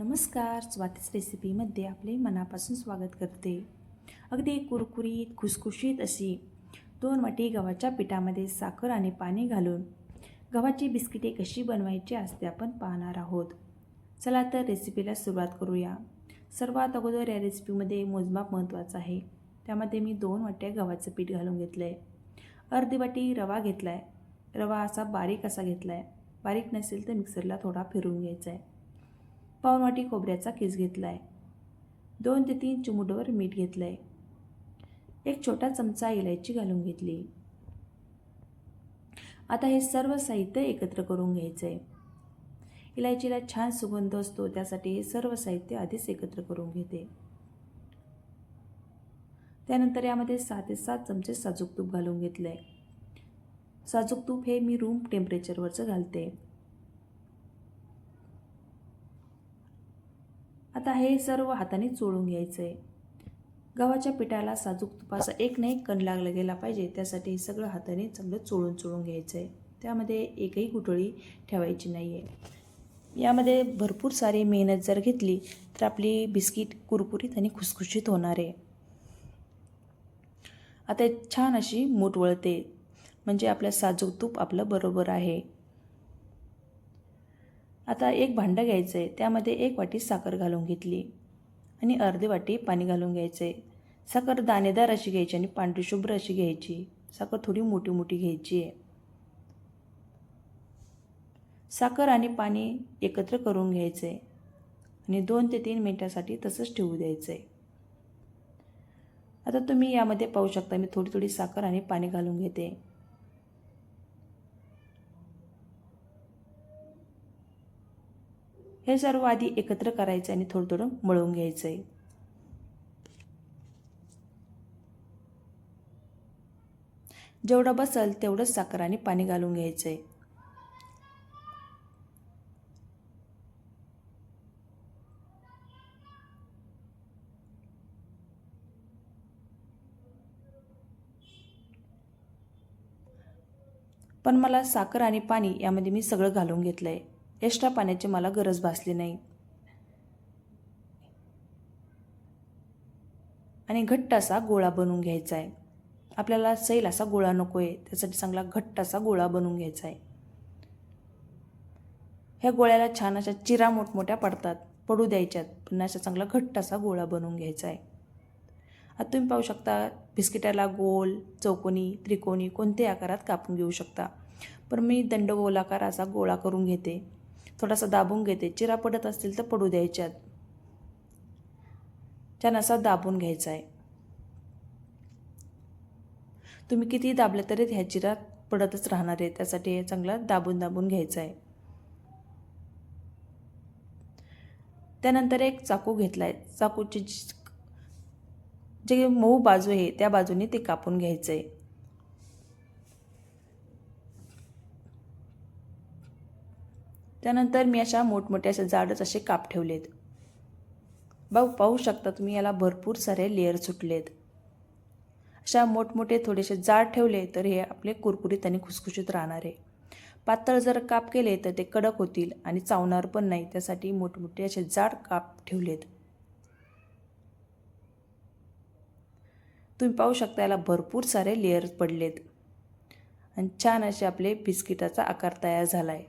नमस्कार. स्वातीच रेसिपीमध्ये आपले मनापासून स्वागत करते. अगदी कुरकुरीत खुसखुशीत अशी 2 वाटी गव्हाच्या पिठामध्ये साखर आणि पाणी घालून गव्हाची बिस्किटे कशी बनवायची असते आपण पाहणार आहोत. चला तर रेसिपीला सुरुवात करूया. सर्वात अगोदर या रेसिपीमध्ये मोजमाप महत्त्वाचं आहे. त्यामध्ये मी 2 वाट्या गव्हाचं पीठ घालून घेतलं आहे. अर्धी वाटी रवा घेतला आहे. रवा असा बारीक असा घेतला आहे. बारीक नसेल तर मिक्सरला थोडा फिरवून घ्यायचा आहे. पाऊण वाटी खोबऱ्याचा किस घेतला आहे. 2 ते 3 चिमूटभर मीठ घेतलं आहे. एक छोटा चमचा इलायची घालून घेतली. आता हे सर्व साहित्य एकत्र करून घ्यायचं आहे. इलायचीला छान सुगंध असतो, त्यासाठी हे सर्व साहित्य आधीच एकत्र करून घेते. त्यानंतर यामध्ये 6 ते 7 चमचे साजूक तूप घालून घेतलं आहे. साजूक तूप हे मी रूम टेम्परेचरवरचं घालते. आता हे सर्व हाताने चोळून घ्यायचं आहे. गव्हाच्या पिठाला साजूक तुपाचा एक ना एक कण लागला गेला पाहिजे, त्यासाठी सगळं हाताने चांगलं चोळून घ्यायचं आहे. त्यामध्ये एकही गुठळी ठेवायची नाही आहे. यामध्ये भरपूर सारी मेहनत जर घेतली तर आपली बिस्किट कुरकुरीत आणि खुसखुशीत होणार आहे. आता छान अशी मूठ वळते, म्हणजे आपलं साजूक तूप आपलं बरोबर आहे. आता एक भांडं घ्यायचं आहे. त्यामध्ये 1 वाटी साखर घालून घेतली आणि अर्धी वाटी पाणी घालून घ्यायचं आहे. साखर दाणेदार अशी घ्यायची आणि पांढरी शुभ्र अशी घ्यायची. साखर थोडी मोठी मोठी घ्यायची आहे. साखर आणि पाणी एकत्र करून घ्यायचं आहे आणि 2 ते 3 मिनिटासाठी तसंच ठेवू द्यायचं आहे. आता तुम्ही यामध्ये पाहू शकता, मी थोडी थोडी साखर आणि पाणी घालून घेते. हे सर्व आधी एकत्र करायचं आणि थोडं थोडं मळून घ्यायचं आहे. जेवढं बसेल तेवढंच साखर आणि पाणी घालून घ्यायचं आहे. पण मला साखर आणि पाणी यामध्ये मी सगळं घालून घेतलं आहे. एक्स्ट्रा पाण्याची मला गरज भासली नाही. आणि घट्ट असा गोळा बनवून घ्यायचा आहे. आपल्याला सैल असा गोळा नको आहे, त्यासाठी चांगला घट्ट असा गोळा बनवून घ्यायचा आहे. ह्या गोळ्याला छान अशा चिरा मोठमोठ्या पडू द्यायच्यात, पुन्हा असा चांगला घट्ट असा गोळा बनवून घ्यायचा आहे. आता तुम्ही पाहू शकता, बिस्किटाला गोल, चौकोनी, त्रिकोणी कोणत्याही आकारात कापून घेऊ शकता. पण मी दंडगोलाकार असा गोळा करून घेते. थोडासा दाबून घेते. चिरा पडत असतील तर पडू द्यायच्यात. छान असा दाबून घ्यायचा आहे. तुम्ही किती दाबले तरी ह्या चिरा पडतच राहणार आहे, त्यासाठी हे चांगला दाबून घ्यायचं आहे. त्यानंतर एक चाकू घेतला आहे. चाकूची जे मऊ बाजू आहे त्या बाजूने ते कापून घ्यायचं आहे. त्यानंतर मी अशा मोठमोठ्या अशा जाडच असे काप ठेवलेत. पाहू शकता तुम्ही, याला भरपूर सारे लेअर सुटलेत. अशा मोठमोठे थोडेसे जाड ठेवले तर हे आपले कुरकुरीत आणि खुसखुशीत राहणार आहे. पातळ जर काप केले तर ते कडक होतील आणि चावणार पण नाही, त्यासाठी मोठमोठे असे जाड काप ठेवलेत. तुम्ही पाहू शकता, याला भरपूर सारे लेअर पडलेत आणि छान असे आपले बिस्किटाचा आकार तयार झाला आहे.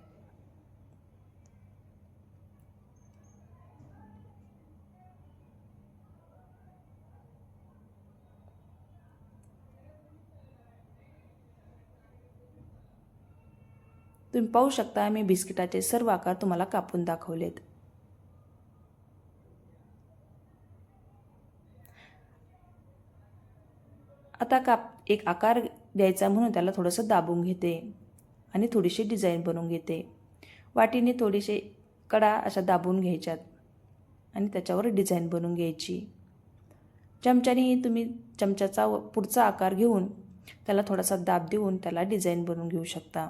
तुम्ही पाहू शकता, मी बिस्किटाचे सर्व आकार तुम्हाला कापून दाखवलेत. आता एक आकार द्यायचा म्हणून त्याला थोडंसं दाबून घेते आणि थोडीशी डिझाईन बनवून घेते. वाटीने थोडीशी कडा अशा दाबून घ्यायच्यात आणि त्याच्यावर डिझाईन बनवून घ्यायची. चमच्याने तुम्ही चमच्याचा पुढचा आकार घेऊन त्याला थोडासा दाब देऊन त्याला डिझाईन बनवून घेऊ शकता.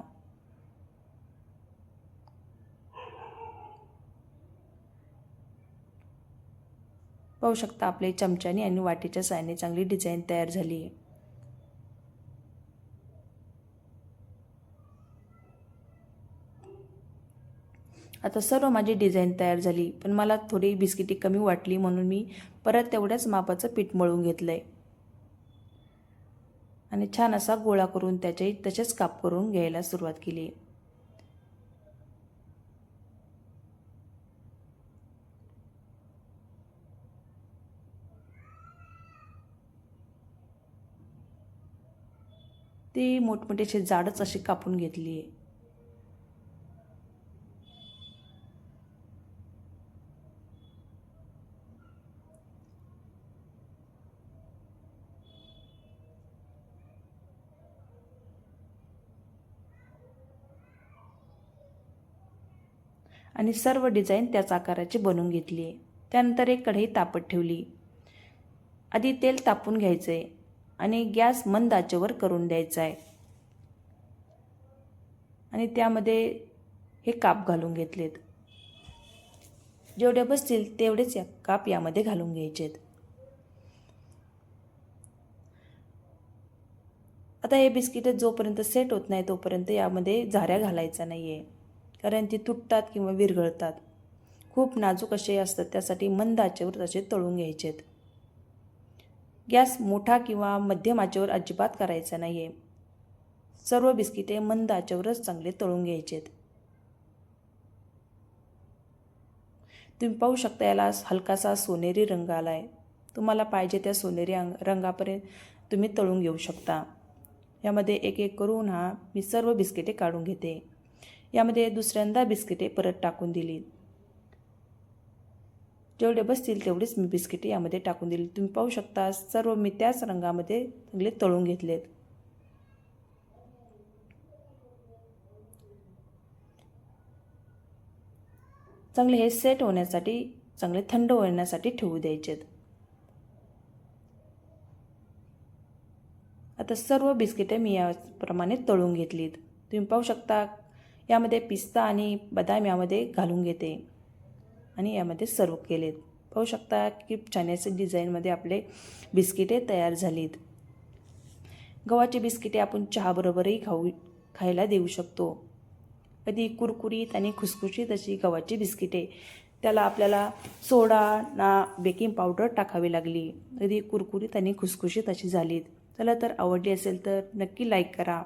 पाहू शकता, आपल्या चमच्याने आणि वाटीच्या साहाय्याने चांगली डिझाईन तयार झाली आहे. आता सर्व माझी डिझाईन तयार झाली, पण मला थोडी बिस्किटी कमी वाटली म्हणून मी परत तेवढ्याच मापाचं पीठ मळून घेतलं आहे आणि छान असा गोळा करून त्याचे तसेच काप करून घ्यायला सुरुवात केली. ती मोठमोठे असे जाडच अशी कापून घेतली आहे. आणि सर्व डिझाईन त्याच आकाराची बनवून घेतली आहे. त्यानंतर एक कढई तापत ठेवली. आधी तेल तापून घ्यायचं आहे आणि गॅस मंद आचेवर करून द्यायचा आहे आणि त्यामध्ये हे काप घालून घेतलेत. जेवढे बसतील तेवढेच काप यामध्ये घालून घ्यायचेत. आता हे बिस्किट जोपर्यंत सेट होत नाही तोपर्यंत यामध्ये झाऱ्या घालायचा नाही आहे, कारण ती तुटतात किंवा विरघळतात. खूप नाजूक असे असतात, त्यासाठी मंद आचेवर तसे तळून घ्यायचेत. गॅस मोठा किंवा मध्यम आचेवर अजिबात करायचा नाही आहे. सर्व बिस्किटे मंद आचेवरच चांगले तळून घ्यायचेत. तुम्ही पाहू शकता याला हलकासा सोनेरी रंग आला आहे. तुम्हाला पाहिजे त्या सोनेरी रंगापर्यंत तुम्ही तळून घेऊ शकता. यामध्ये एक एक करून मी सर्व बिस्किटे काढून घेते. यामध्ये दुसऱ्यांदा बिस्किटे परत टाकून दिली. जेवढे बसतील तेवढेच मी बिस्किटे यामध्ये टाकून दिली. तुम्ही पाहू शकता सर्व मी त्याच रंगामध्ये चांगले तळून घेतलेत. चांगले हे सेट होण्यासाठी चांगले थंड होण्यासाठी ठेवू द्यायचेत. आता सर्व बिस्किटे मी याप्रमाणे तळून घेतलीत. तुम्ही पाहू शकता यामध्ये पिस्ता आणि बदाम यामध्ये घालून घेते आणि यामध्ये सर्व केलेत. पाहू शकता की छानसे डिझाईनमध्ये आपले बिस्किटे तयार झालीत. गव्हाची बिस्किटे आपण चहाबरोबरही खायला देऊ शकतो. कधी कुरकुरीत आणि खुसखुशीत अशी गव्हाची बिस्किटे, त्याला आपल्याला सोडा ना बेकिंग पावडर टाकावी लागली, कधी कुरकुरीत आणि खुसखुशीत अशी झालीत. चला तर आवडली असेल तर नक्की लाईक करा.